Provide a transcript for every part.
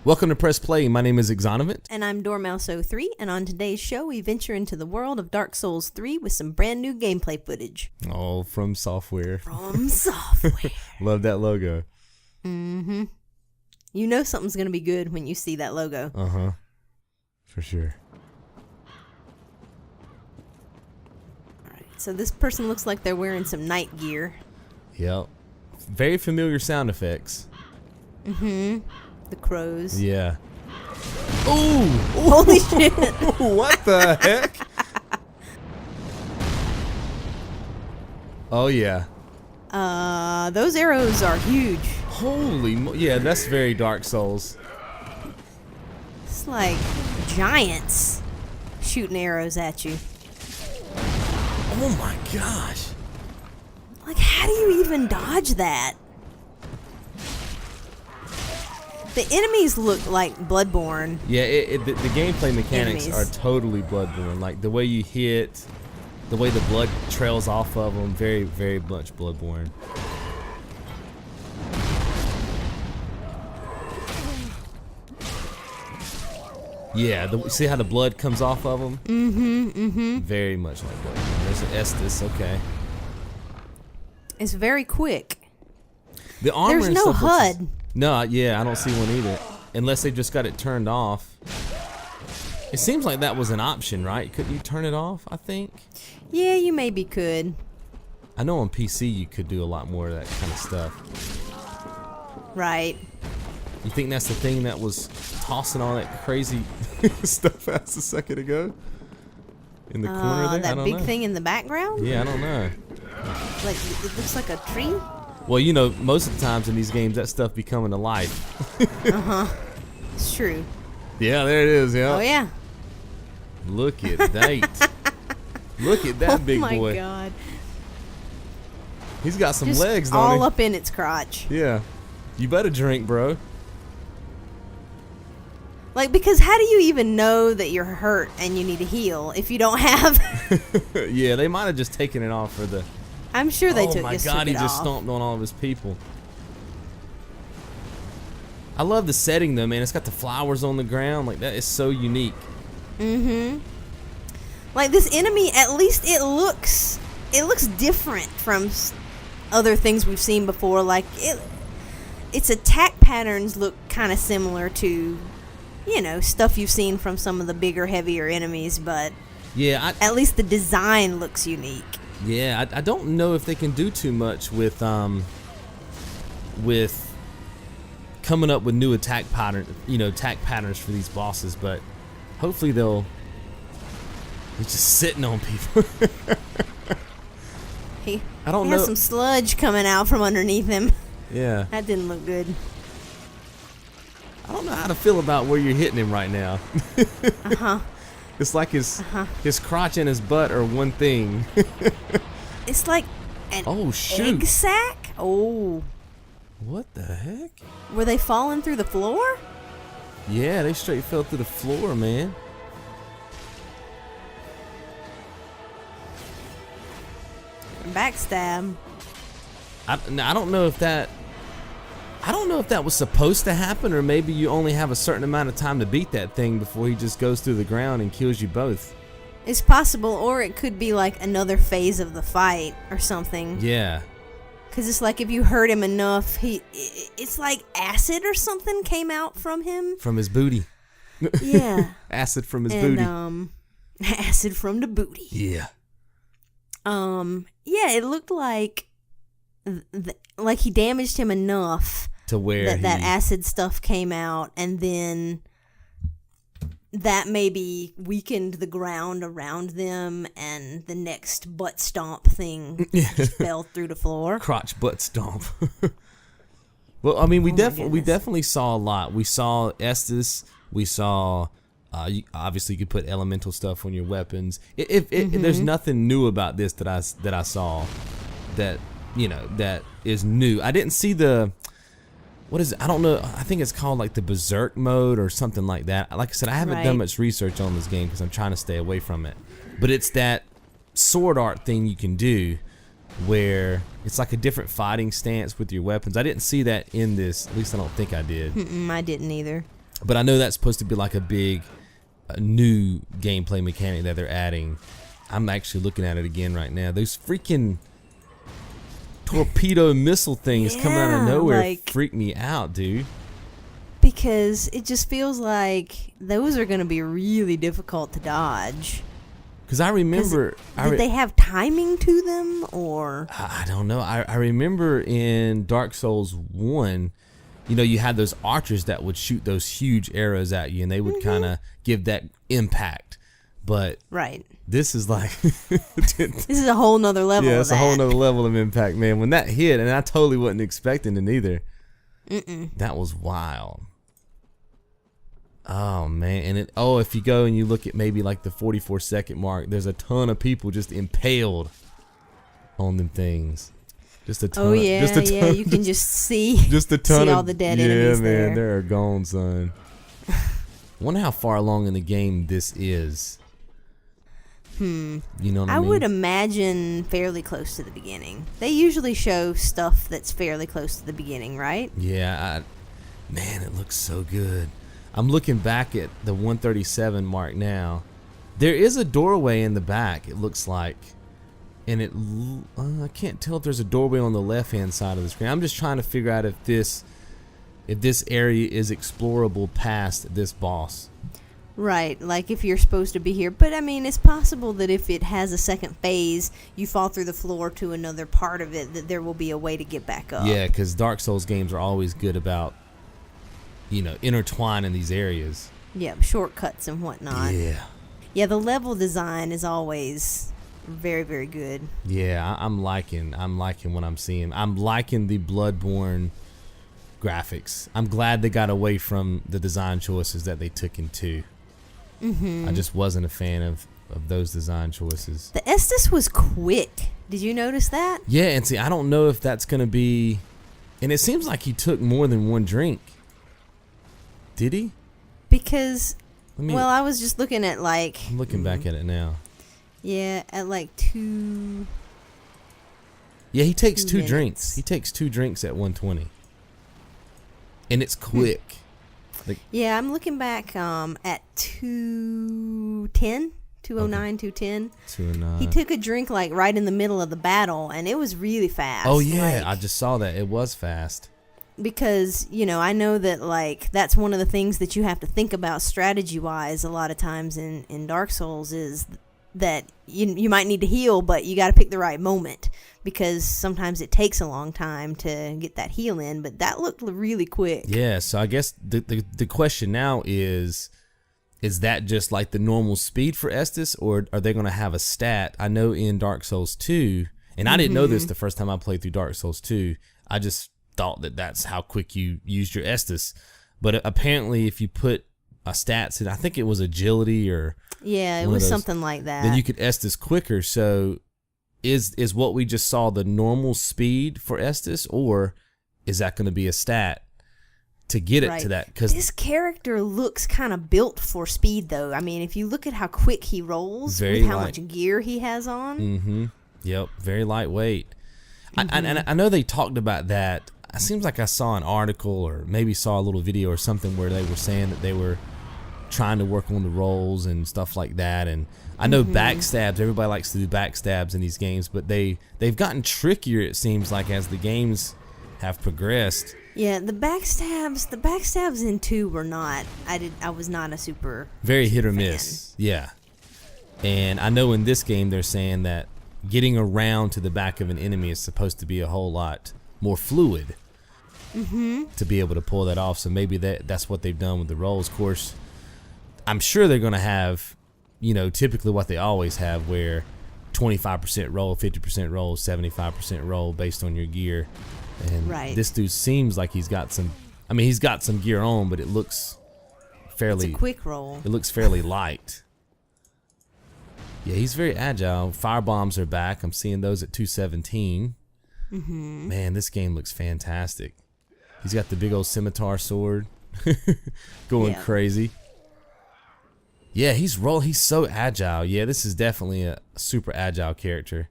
Welcome to Press Play. My name is Exonovant. And I'm Dormouse03, and on today's show we venture into the world of Dark Souls 3 with some brand new gameplay footage. Oh, from software. From software. Love that logo. Mm-hmm. You know something's going to be good when you see that logo. Uh-huh. For sure. Alright, so this person looks like they're wearing some night gear. Yep. Very familiar sound effects. Mm-hmm. The crows. Yeah. Ooh! Holy shit! What the heck? Oh yeah. Those arrows are huge. Holy yeah, that's very Dark Souls. It's like giants shooting arrows at you. Oh my gosh. Like, how do you even dodge that? The enemies look like Bloodborne. Yeah, the gameplay mechanics Enemies. are totally Bloodborne. Like the way you hit, the way the blood trails off of them, very, very much Bloodborne. Yeah, see how the blood comes off of them? Mm-hmm, mm-hmm. Very much like Bloodborne. There's an Estus, okay. It's very quick. The armor There's and no stuff HUD. No, yeah, I don't see one either. Unless they just got it turned off. It seems like that was an option, right? Couldn't you turn it off, I think? Yeah, you maybe could. I know on PC you could do a lot more of that kind of stuff. Right. You think that's the thing that was tossing all that crazy stuff out a second ago? In the corner there? I That don't big know. thing in the background? Yeah, I don't know. Like, it looks like a tree? Well, you know, most of the times in these games, that stuff be coming to life. Uh-huh. It's true. Yeah, there it is, yeah. Oh, yeah. Look at that. Look at that big boy. Oh, my God. He's got some Just legs, don't all he? up in its crotch. Yeah. You better drink, bro. Like, because how do you even know that you're hurt and you need to heal if you don't have... Yeah, they might have just taken it off for the... I'm sure they oh took my just god, took he it just off. stomped on all of his people. I love the setting though, man. It's got the flowers on the ground. Like, that is so unique. Mm-hmm. Like, this enemy, at least it looks different from other things we've seen before. Like, its attack patterns look kind of similar to, you know, stuff you've seen from some of the bigger, heavier enemies, but Yeah, at least the design looks unique. yeah. I don't know if they can do too much with coming up with new attack patterns for these bosses, but hopefully they'll. He's just sitting on people. He I don't has know. some sludge coming out from underneath him. Yeah. That didn't look good. I don't know how to feel about where you're hitting him right now. Uh-huh. It's like his crotch and his butt are one thing. It's like an Oh shoot! egg sack? Oh. What the heck? Were they falling through the floor? Yeah, they straight fell through the floor, man. Backstab. I don't know if that. I don't know if that was supposed to happen, or maybe you only have a certain amount of time to beat that thing before he just goes through the ground and kills you both. It's possible, or it could be like another phase of the fight or something. Yeah. Because it's like if you hurt him enough, it's like acid or something came out from him. From his booty. Yeah. Acid from his And, booty. acid from the booty. Yeah. Yeah, it looked like he damaged him enough To where that acid stuff came out, and then that maybe weakened the ground around them, and the next butt stomp thing just fell through the floor. crotch butt stomp. Well, I mean, we goodness. definitely saw a lot. We saw Estus. We saw. Obviously, you could put elemental stuff on your weapons. There's nothing new about this that I saw that that is new. I didn't see the. What is it? I don't know. I think it's called like the Berserk mode or something like that. Like I said, I haven't done much research on this game because I'm trying to stay away from it. But it's that sword art thing you can do where it's like a different fighting stance with your weapons. I didn't see that in this. At least I don't think I did. I didn't either. But I know that's supposed to be like a new gameplay mechanic that they're adding. I'm actually looking at it again right now. Those freaking torpedo missile things coming out of nowhere freak me out, dude. Because it just feels like those are going to be really difficult to dodge. Because I remember... Did they have timing to them, or...? I don't know. I remember in Dark Souls 1, you know, you had those archers that would shoot those huge arrows at you, and they would kind of give that impact. But this is like... this is a whole nother level of that. Yeah, it's a whole nother level of impact, man. When that hit, and I totally wasn't expecting it either. That was wild. Oh man, and if you go and you look at maybe like the 44-second mark, there's a ton of people just impaled on them things. Just a ton. Oh yeah, you can just see just a ton see of all the dead enemies there. Yeah, man, they're gone, son. Wonder how far along in the game this is. You know what I mean? I would imagine fairly close to the beginning. They usually show stuff that's fairly close to the beginning, right? Yeah, man, it looks so good. I'm looking back at the 137 mark now. There is a doorway in the back, it looks like. And I can't tell if there's a doorway on the left-hand side of the screen. I'm just trying to figure out if this area is explorable past this boss. Right, like if you're supposed to be here. But I mean, it's possible that if it has a second phase, you fall through the floor to another part of it, that there will be a way to get back up. Yeah, because Dark Souls games are always good about, you know, intertwining these areas. Yeah, shortcuts and whatnot. Yeah, the level design is always very, very good. Yeah, I'm liking what I'm seeing. I'm liking the Bloodborne graphics. I'm glad they got away from the design choices that they took in 2. I just wasn't a fan of those design choices. The Estus was quick. Did you notice that? Yeah, and see, I don't know if that's going to be... And it seems like he took more than one drink. Did he? Because, I was just looking at like... I'm looking back at it now. Yeah, at like 2... Yeah, he takes 2 drinks. He takes 2 drinks at 120. And it's quick. Yeah, I'm looking back at 210, 209, 210. 209. He took a drink like right in the middle of the battle, and it was really fast. Oh, yeah, I just saw that. It was fast. Because, you know, I know that, like, that's one of the things that you have to think about strategy-wise a lot of times in Dark Souls is that you might need to heal, but you got to pick the right moment because sometimes it takes a long time to get that heal in, but that looked really quick. Yeah, so I guess the question now is that just like the normal speed for Estus, or are they going to have a stat? I know in Dark Souls 2, and I didn't know this the first time I played through Dark Souls 2, I just thought that that's how quick you used your Estus, but apparently if you put a stats in, I think it was agility or it was something like that, then you could Estus quicker. So is what we just saw the normal speed for Estus, or is that going to be a stat to get it to that? Because this character looks kind of built for speed, though. I mean, if you look at how quick he rolls with how much gear he has on. Yep, very lightweight. I know they talked about that. It seems like I saw an article or maybe saw a little video or something where they were saying that they were trying to work on the rolls and stuff like that. And I know backstabs, everybody likes to do backstabs in these games, but they've gotten trickier, it seems like, as the games have progressed. Yeah, the backstabs in 2 were not. I was not a super very hit or fan. miss. Yeah. And I know in this game they're saying that getting around to the back of an enemy is supposed to be a whole lot more fluid to be able to pull that off. So maybe that's what they've done with the rolls. Of course, I'm sure they're going to have, you know, typically what they always have, where 25% roll, 50% roll, 75% roll based on your gear. And this dude seems like he's got some, I mean, he's got some gear on, but it looks fairly... It's a quick roll. It looks fairly light. Yeah, he's very agile. Fire bombs are back. I'm seeing those at 217. Man, this game looks fantastic. He's got the big old scimitar sword going crazy. Yeah, he's so agile. Yeah, this is definitely a super agile character.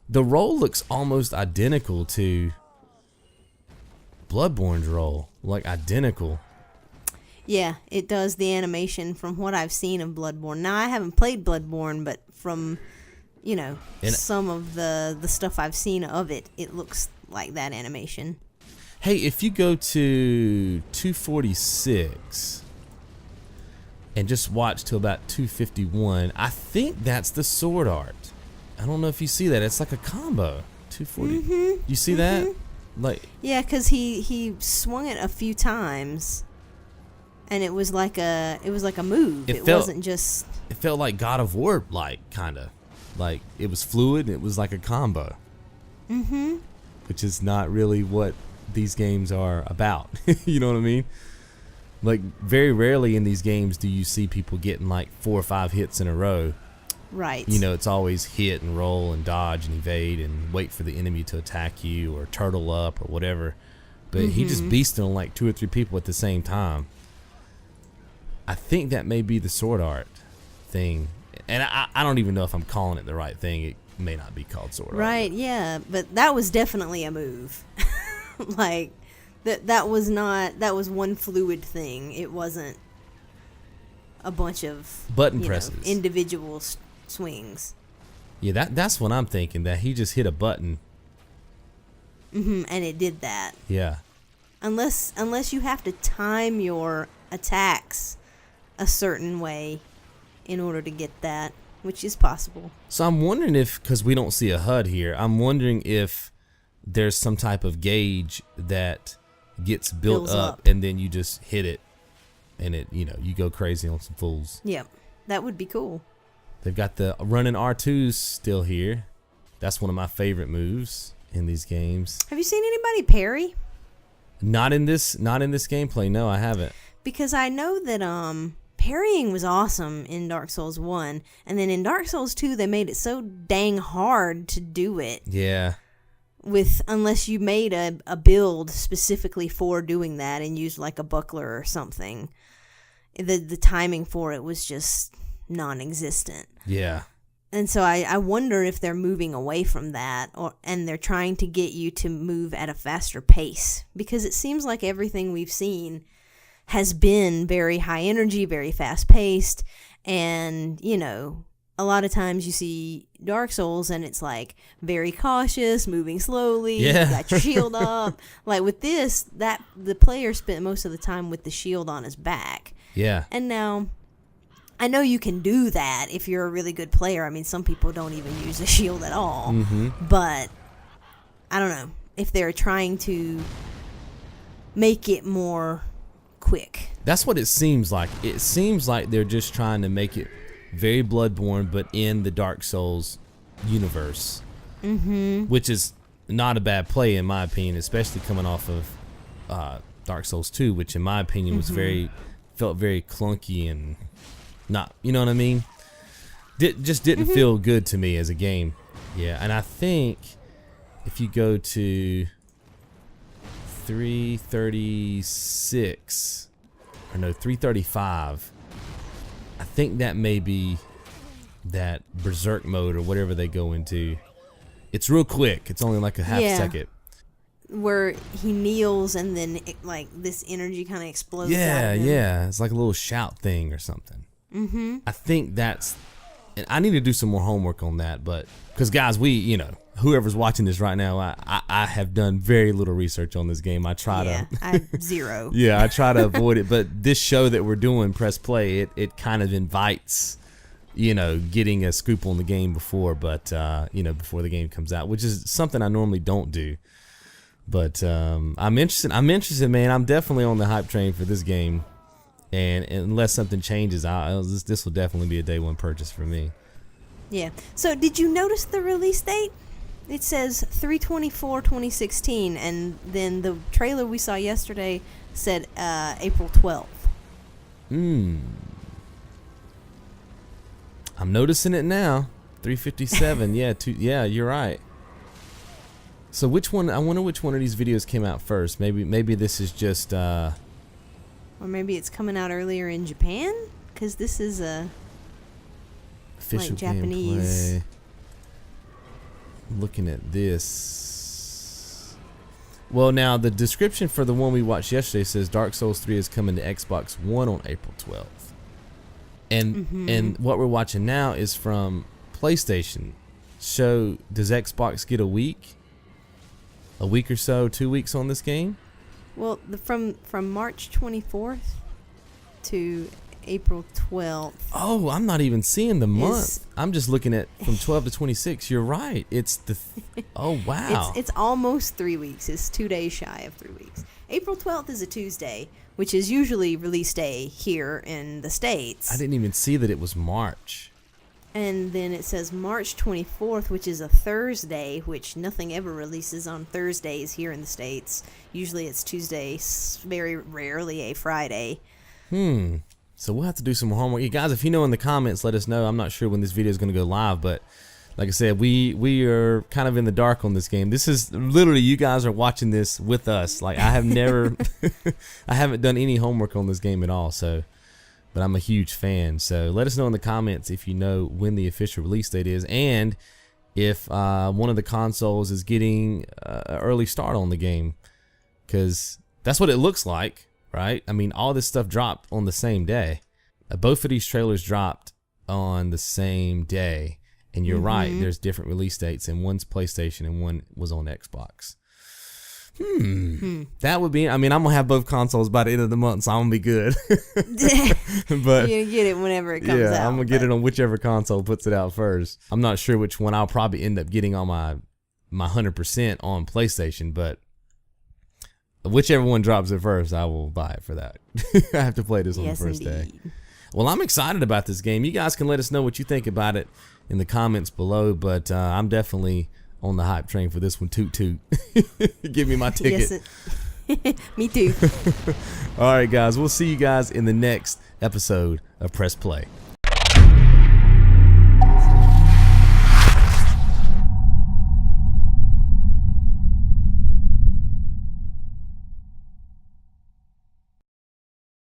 The roll looks almost identical to Bloodborne's roll. Like identical. Yeah, it does the animation from what I've seen of Bloodborne. Now, I haven't played Bloodborne, but from, some of the stuff I've seen of it, it looks like that animation. Hey, if you go to 246 and just watch till about 251, I think that's the sword art. I don't know if you see that. It's like a combo. 240. You see that? Like, yeah, because he swung it a few times, and it was like a move. It wasn't just. It felt like God of War, kind of, like it was fluid. It was like a combo. Which is not really what these games are about. You know what I mean? Like, very rarely in these games do you see people getting like 4 or 5 hits in a row. Right. It's always hit and roll and dodge and evade and wait for the enemy to attack you or turtle up or whatever. But he just beasted on like 2 or 3 people at the same time. I think that may be the sword art thing. And I don't even know if I'm calling it the right thing. It may not be called sword art. Right, yeah. But that was definitely a move. Like, that was one fluid thing. It wasn't a bunch of button presses, individual swings. Yeah, that's what I'm thinking. That he just hit a button. And it did that. Yeah. Unless you have to time your attacks a certain way in order to get that, which is possible. So I'm wondering if, because we don't see a HUD here, I'm wondering if there's some type of gauge that gets built up and then you just hit it and it, you go crazy on some fools. Yep. That would be cool. They've got the running R2s still here. That's one of my favorite moves in these games. Have you seen anybody parry? Not in this gameplay. No, I haven't. Because I know that parrying was awesome in Dark Souls 1, and then in Dark Souls 2 they made it so dang hard to do it. Yeah. Unless you made a build specifically for doing that and used like a buckler or something. The timing for it was just non-existent. Yeah. And so I wonder if they're moving away from that, and they're trying to get you to move at a faster pace, because it seems like everything we've seen has been very high energy, very fast paced, and a lot of times you see Dark Souls and it's like very cautious, moving slowly. Yeah. You got your shield up. Like with this, the player spent most of the time with the shield on his back. Yeah. And now, I know you can do that if you're a really good player. I mean, some people don't even use a shield at all. But I don't know if they're trying to make it more quick. That's what it seems like. It seems like they're just trying to make it very Bloodborne, but in the Dark Souls universe, which is not a bad play in my opinion, especially coming off of Dark Souls 2, which in my opinion was felt very clunky and not, you know what I mean? Just didn't feel good to me as a game. Yeah, and I think if you go to 335, I think that may be that berserk mode or whatever they go into. It's real quick. It's only like a half second. Where he kneels and then this energy kind of explodes. Yeah, yeah. It's like a little shout thing or something. I think that's, and I need to do some more homework on that, but because guys, whoever's watching this right now, I have done very little research on this game. I try zero. Yeah, I try to avoid it, but this show that we're doing, Press Play, it kind of invites, getting a scoop on the game before the game comes out, which is something I normally don't do. But I'm interested, man. I'm definitely on the hype train for this game, and unless something changes, this will definitely be a day one purchase for me. Yeah. So did you notice the release date? It says 3/24/2016, and then the trailer we saw yesterday said April 12th. I'm noticing it now. 357. Yeah, you're right. So which one? I wonder which one of these videos came out first. Maybe this is just. Or maybe it's coming out earlier in Japan, because this is a official Japanese. Gameplay. Looking at this. Well, now the description for the one we watched yesterday says Dark Souls 3 is coming to Xbox One on April 12th. And what we're watching now is from PlayStation. So does Xbox get a week or so, 2 weeks on this game? Well, from March 24th to April 12th. Oh, I'm not even seeing the month. I'm just looking at from 12 to 26. You're right. It's the oh wow. It's almost 3 weeks. It's 2 days shy of 3 weeks. April 12th is a Tuesday, which is usually release day here in the States. I didn't even see that it was March. And then it says March 24th, which is a Thursday, which nothing ever releases on Thursdays here in the States. Usually it's Tuesday, very rarely a Friday. So we'll have to do some homework. You guys, if you know in the comments, let us know. I'm not sure when this video is going to go live, but like I said, we are kind of in the dark on this game. This is literally, you guys are watching this with us. Like I have never, I haven't done any homework on this game at all. So, but I'm a huge fan. So let us know in the comments if you know when the official release date is, and if one of the consoles is getting an early start on the game, because that's what it looks like, right? I mean, all this stuff dropped on the same day. Both of these trailers dropped on the same day. And you're right, there's different release dates, and one's PlayStation and one was on Xbox. That would be, I mean, I'm going to have both consoles by the end of the month, so I'm going to be good. But you're going to get it whenever it comes out. Yeah, I'm going to get it on whichever console puts it out first. I'm not sure which one I'll probably end up getting on my 100% on PlayStation, but whichever one drops it first, I will buy it for that. I have to play this on the first day. Well, I'm excited about this game. You guys can let us know what you think about it in the comments below, but I'm definitely on the hype train for this one. Toot toot. Give me my ticket. Yes, me too. All right, guys. We'll see you guys in the next episode of Press Play.